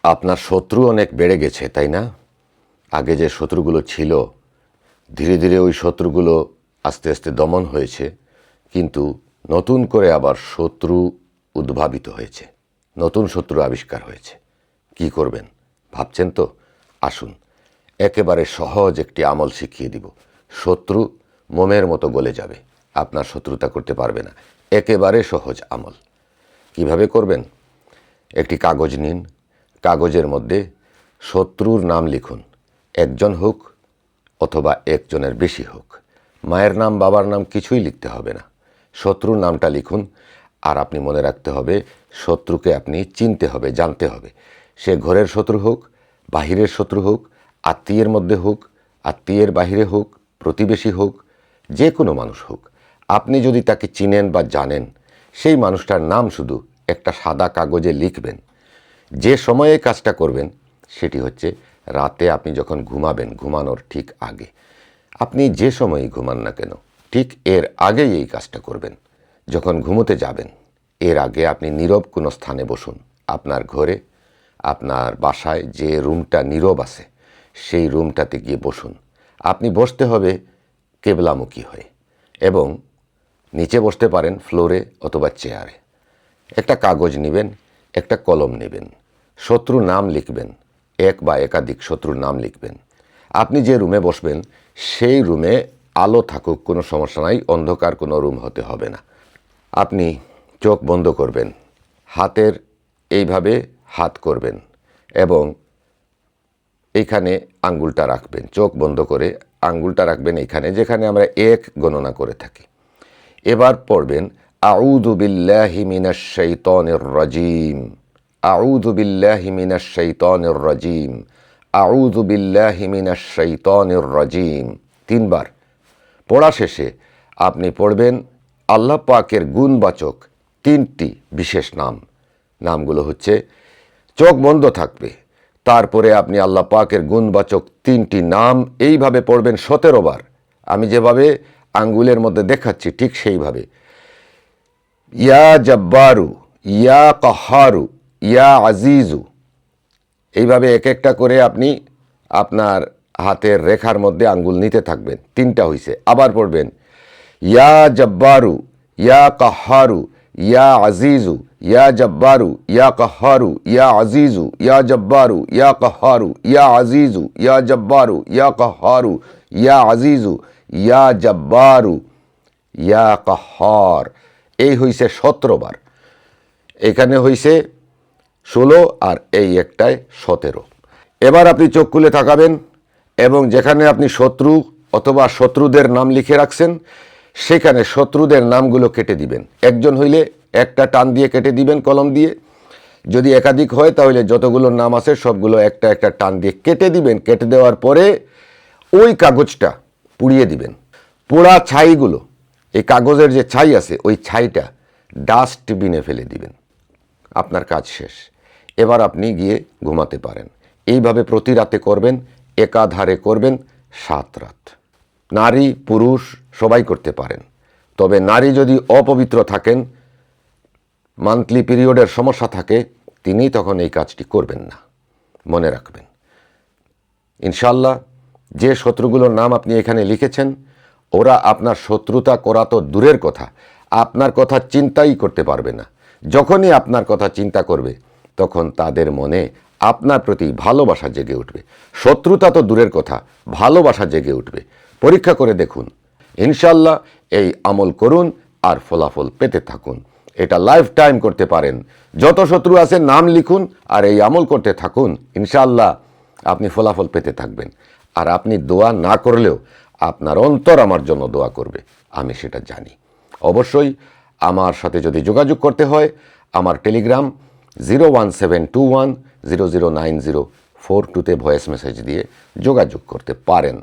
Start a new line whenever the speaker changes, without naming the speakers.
আপনার শত্রু অনেক বেড়ে গেছে, তাই না? আগে যে শত্রুগুলো ছিল, ধীরে ধীরে ওই শত্রুগুলো আস্তে আস্তে দমন হয়েছে, কিন্তু নতুন করে আবার শত্রু উদ্ভাবিত হয়েছে, নতুন শত্রু আবিষ্কার হয়েছে। কি করবেন ভাবছেন তো? আসুন, একেবারে সহজ একটি আমল শিখিয়ে দিব। শত্রু মোমের মতো গলে যাবে, আপনার শত্রুতা করতে পারবে না। একেবারে সহজ আমল। কিভাবে করবেন? একটি কাগজ নিন, কাগজের মধ্যে শত্রুর নাম লিখুন। একজন হোক অথবা একজনের বেশি হোক, মায়ের নাম বাবার নাম কিছুই লিখতে হবে না, শত্রুর নামটা লিখুন। আর আপনি মনে রাখতে হবে, শত্রুকে আপনি চিনতে হবে, জানতে হবে। সে ঘরের শত্রু হোক, বাহিরের শত্রু হোক, আত্মীয়ের মধ্যে হোক, আত্মীয়ের বাহিরে হোক, প্রতিবেশী হোক, যে কোনো মানুষ হোক, আপনি যদি তাকে চিনেন বা জানেন, সেই মানুষটার নাম শুধু একটা সাদা কাগজে লিখবেন। যে সময়ে কাজটা করবেন সেটি হচ্ছে রাতে আপনি যখন ঘুমাবেন, ঘুমানোর ঠিক আগে। আপনি যে সময়ই ঘুমান না কেন, ঠিক এর আগেই এই কাজটা করবেন। যখন ঘুমোতে যাবেন, এর আগে আপনি নীরব কোনো স্থানে বসুন। আপনার ঘরে, আপনার বাসায় যে রুমটা নীরব আছে, সেই রুমটাতে গিয়ে বসুন। আপনি বসতে হবে কেবলামুখী হয়ে, এবং নিচে বসতে পারেন ফ্লোরে অথবা চেয়ারে। একটা কাগজ নেবেন, একটা কলম নেবেন, শত্রুর নাম লিখবেন, এক বা একাধিক শত্রুর নাম লিখবেন। আপনি যে রুমে বসবেন সেই রুমে আলো থাকুক, কোনো সমস্যা নাই, অন্ধকার কোনো রুম হতে হবে না। আপনি চোখ বন্ধ করবেন, হাতের এইভাবে হাত করবেন এবং এইখানে আঙ্গুলটা রাখবেন। চোখ বন্ধ করে আঙ্গুলটা রাখবেন এইখানে, যেখানে আমরা এক গণনা করে থাকি। এবার পড়বেন আউযু বিল্লাহি মিনাশ শাইতানির রাজিম, আউযু বিল্লাহি মিনাশ শাইতানির রাজিম, আউযু বিল্লাহি মিনাশ শাইতানির রাজিম। 3 বার পড়া শেষে আপনি পড়বেন আল্লাহ পাকের গুণবাচক 3টি বিশেষ নাম। নামগুলো হচ্ছে, চোখ বন্ধ থাকবে, তারপরে আপনি আল্লাহ পাকের গুণবাচক 3টি নাম এইভাবে পড়বেন 17 বার। আমি যেভাবে আঙ্গুলের মধ্যে দেখাচ্ছি ঠিক সেইভাবে। ইয়া জব্বারু, ইয়া কাহারু, ইয়া আজিজু। এইভাবে এক একটা করে আপনি আপনার হাতের রেখার মধ্যে আঙ্গুল নিতে থাকবেন। 3টা হইছে। আবার পড়বেন ইয়া জব্বারু, ইয়া কাহারু, ইয়া আজিজু, ইয়া জব্বারু, ইয়া কাহারু, ইয়া আজিজু, ইয়া জব্বারু, ইয়া কাহারু, ইয়া আজিজু, ইয়া জব্বারু, ইয়া কাহারু, ইয়া আজিজু, ইয়া জব্বারু, ইয়া কাহার। এই হইছে 17 বার। এখানে হইছে 16 আর এই একটায় 17। এবার আপনি চোখ খুলে তাকাবেন এবং যেখানে আপনি শত্রু অথবা শত্রুদের নাম লিখে রাখছেন, সেখানে শত্রুদের নামগুলো কেটে দিবেন। একজন হইলে একটা টান দিয়ে কেটে দিবেন কলম দিয়ে। যদি একাধিক হয় তাহলে যতগুলো নাম আছে সবগুলো একটা একটা টান দিয়ে কেটে দিবেন। কেটে দেওয়ার পরে ওই কাগজটা পুড়িয়ে দিবেন। পোড়া ছাইগুলো, এই কাগজের যে ছাই আছে, ওই ছাইটা ডাস্টবিনে ফেলে দিবেন। আপনার কাজ শেষ। এবার আপনি গিয়ে ঘুমাতে পারেন। এইভাবে প্রতি রাতে করবেন, একাধারে করবেন 7 রাত। নারী পুরুষ সবাই করতে পারেন, তবে নারী যদি অপবিত্র থাকেন, মান্থলি পিরিয়ডের সমস্যা থাকে, তিনি তখন এই কাজটি করবেন না। মনে রাখবেন, ইনশাল্লাহ যে শত্রুগুলোর নাম আপনি এখানে লিখেছেন, ওরা আপনার শত্রুতা করা তো দূরের কথা, আপনার কথা চিন্তাই করতে পারবে না। যখনই আপনার কথা চিন্তা করবে, তখন তাদের মনে আপনার প্রতি ভালোবাসা জেগে উঠবে। শত্রুতা তো দূরের কথা, ভালোবাসা জেগে উঠবে। পরীক্ষা করে দেখুন। ইনশাল্লাহ এই আমল করুন আর ফলাফল পেতে থাকুন। এটা লাইফ টাইম করতে পারেন। যত শত্রু আছে নাম লিখুন আর এই আমল করতে থাকুন। ইনশাল্লাহ আপনি ফলাফল পেতে থাকবেন। আর আপনি দোয়া না করলেও আপনার অন্তর আমার জন্য দোয়া করবে, আমি সেটা জানি। অবশ্যই আমার সাথে যদি যোগাযোগ করতে হয়, আমার টেলিগ্রাম 01721009042-তে ভয়েস মেসেজ দিয়ে যোগাযোগ করতে পারেন।